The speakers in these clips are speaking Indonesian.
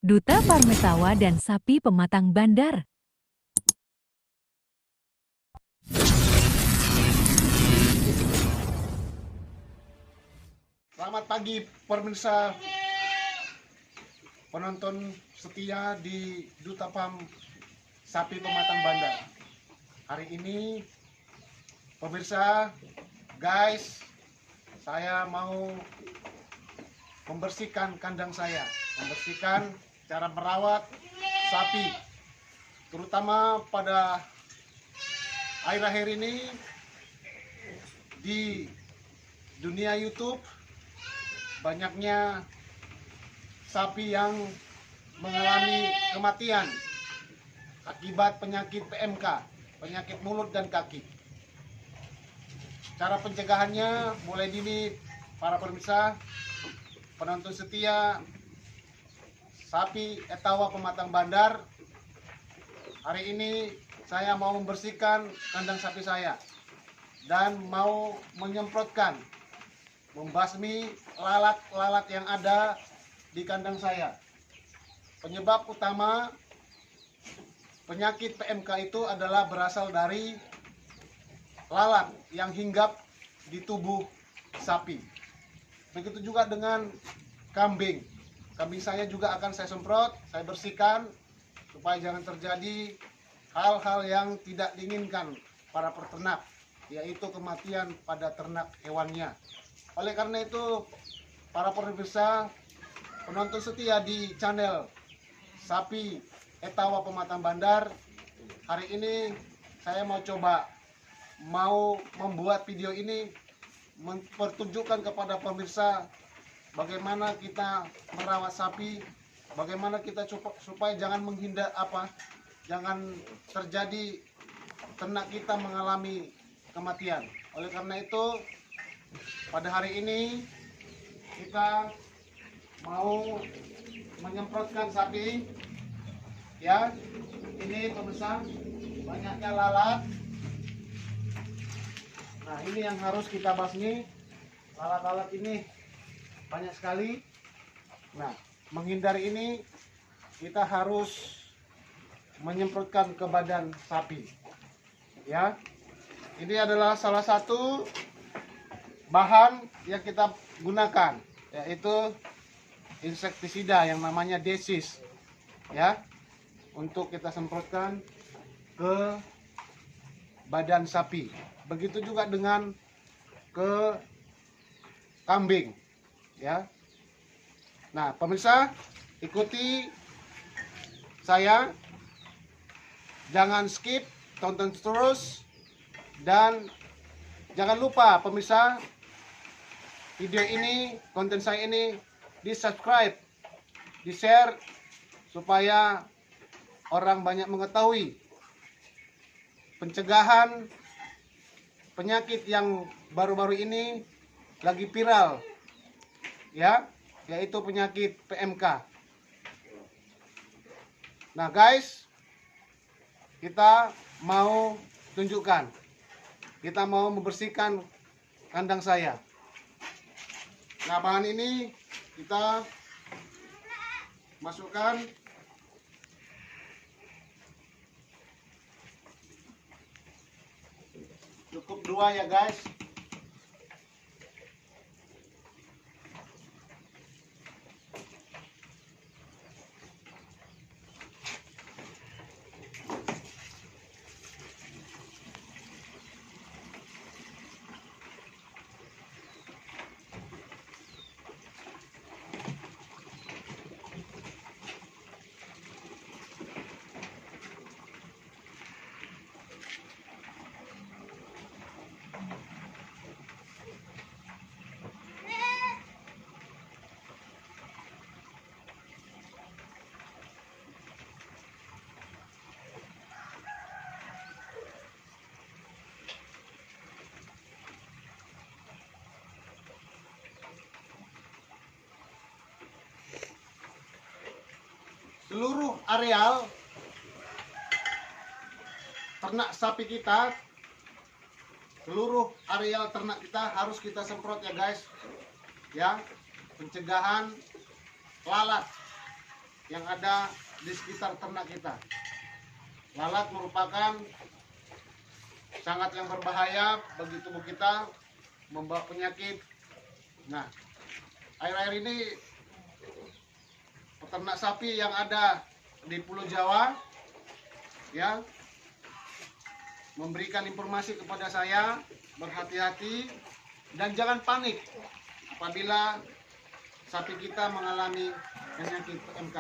Duta Parmetawa dan Sapi Pematang Bandar. Selamat pagi pemirsa penonton setia di Duta Farm Sapi Pematang Bandar. Hari ini pemirsa, guys, saya mau membersihkan kandang saya, membersihkan cara merawat sapi, terutama pada akhir-akhir ini di dunia YouTube. Banyaknya sapi yang mengalami kematian akibat penyakit PMK, penyakit mulut dan kaki. Cara pencegahannya mulai dini, para pemirsa, penonton setia Sapi Etawa Pematang Bandar. Hari ini saya mau membersihkan kandang sapi saya dan mau menyemprotkan, membasmi lalat-lalat yang ada di kandang saya. Penyebab utama penyakit PMK itu adalah berasal dari lalat yang hinggap di tubuh sapi. Begitu juga dengan kambing. Kambing saya juga akan saya semprot, saya bersihkan supaya jangan terjadi hal-hal yang tidak diinginkan para peternak, yaitu kematian pada ternak hewannya. Oleh karena itu, para pemirsa penonton setia di channel Sapi Etawa Pematang Bandar, hari ini saya mau membuat video ini mempertunjukkan kepada pemirsa bagaimana kita merawat sapi, bagaimana kita supaya jangan jangan terjadi ternak kita mengalami kematian. Oleh karena itu, pada hari ini kita mau menyemprotkan sapi, ya. Ini pemirsa, banyaknya lalat. Nah, ini yang harus kita basmi. Lalat-lalat ini banyak sekali. Nah, menghindari ini kita harus menyemprotkan ke badan sapi, ya. Ini adalah salah satu bahan yang kita gunakan, yaitu insektisida yang namanya desis, ya, untuk kita semprotkan ke badan sapi. Begitu juga dengan ke kambing, ya. Nah, pemirsa, ikuti saya, jangan skip, tonton terus, dan jangan lupa pemirsa, video ini, konten saya ini di-subscribe, di-share supaya orang banyak mengetahui pencegahan penyakit yang baru-baru ini lagi viral, ya, yaitu penyakit PMK. Nah, guys, kita mau tunjukkan, kita mau membersihkan kandang saya. Nah, bahan ini kita masukkan cukup 2, ya guys. Seluruh areal ternak sapi kita, seluruh areal ternak kita harus kita semprot, ya guys, ya, pencegahan lalat yang ada di sekitar ternak kita. Lalat merupakan sangat yang berbahaya bagi tubuh kita, membawa penyakit. Nah, akhir-akhir ini peternak sapi yang ada di Pulau Jawa ya memberikan informasi kepada saya, berhati-hati dan jangan panik apabila sapi kita mengalami penyakit PMK.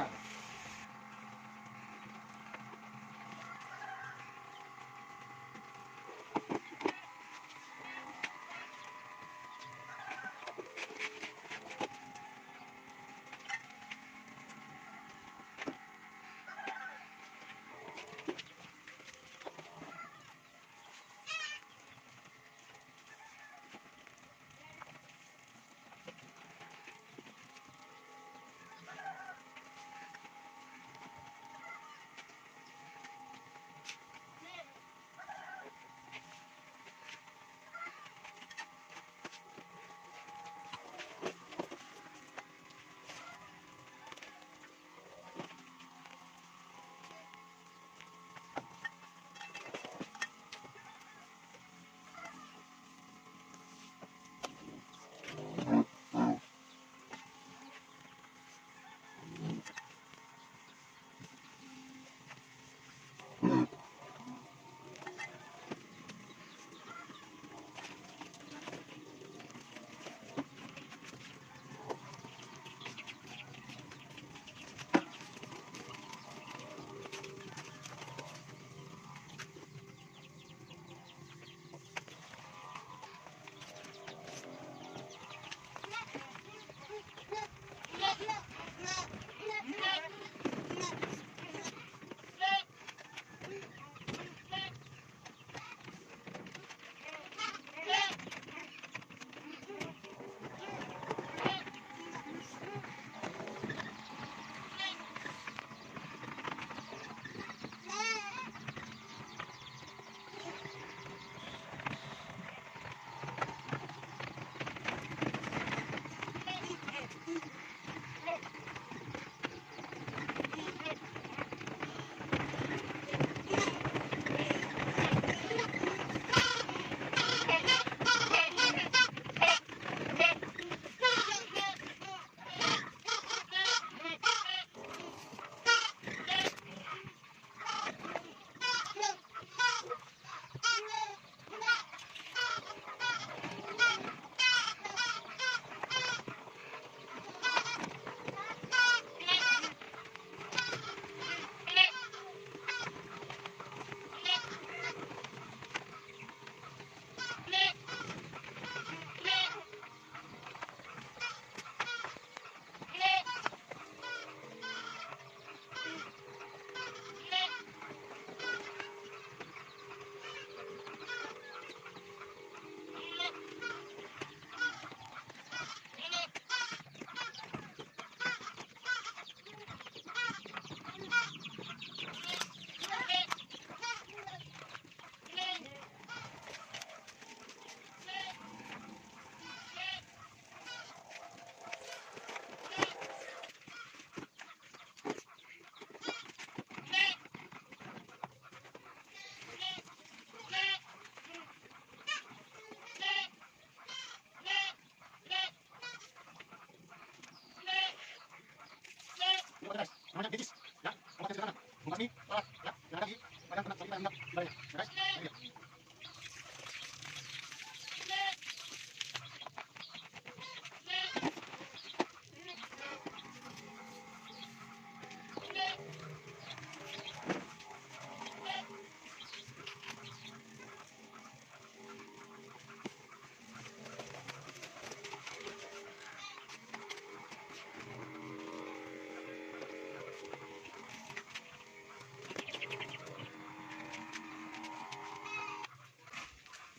Namanya betis, ya. Obatnya sederhana. Membasmi, lalat, ya. Yang ada di badan ternak sapi kita yang hendak dibayar. Ya, guys. Nah, ini dia.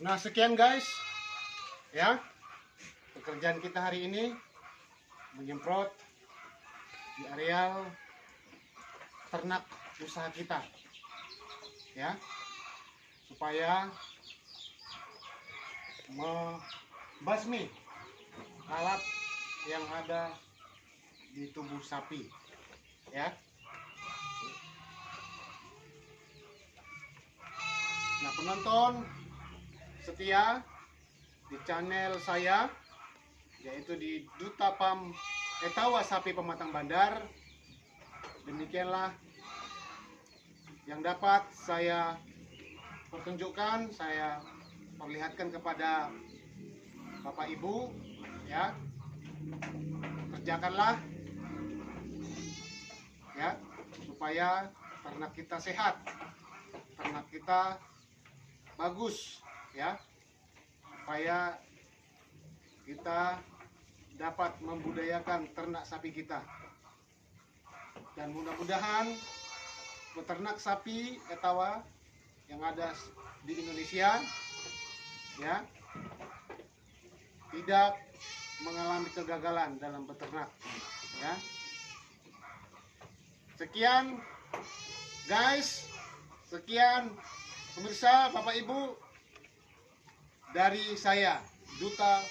Nah, sekian guys, ya pekerjaan kita hari ini menyemprot di areal ternak usaha kita, ya, supaya membasmi alat yang ada di tubuh sapi. ya. Nah, penonton setia di channel saya, yaitu di Duta Pam Etawa Sapi Pematang Bandar, demikianlah yang dapat saya pertunjukkan, saya perlihatkan kepada Bapak Ibu, ya. Kerjakanlah, ya, supaya ternak kita sehat, ternak kita bagus, ya, supaya kita dapat membudayakan ternak sapi kita. Dan mudah-mudahan peternak sapi Etawa yang ada di Indonesia, ya, tidak mengalami kegagalan dalam beternak, ya. Sekian guys, sekian pemirsa, Bapak Ibu, dari saya, Duta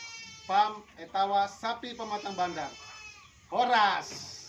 Pam Etawa Sapi Pematang Bandar. Horas.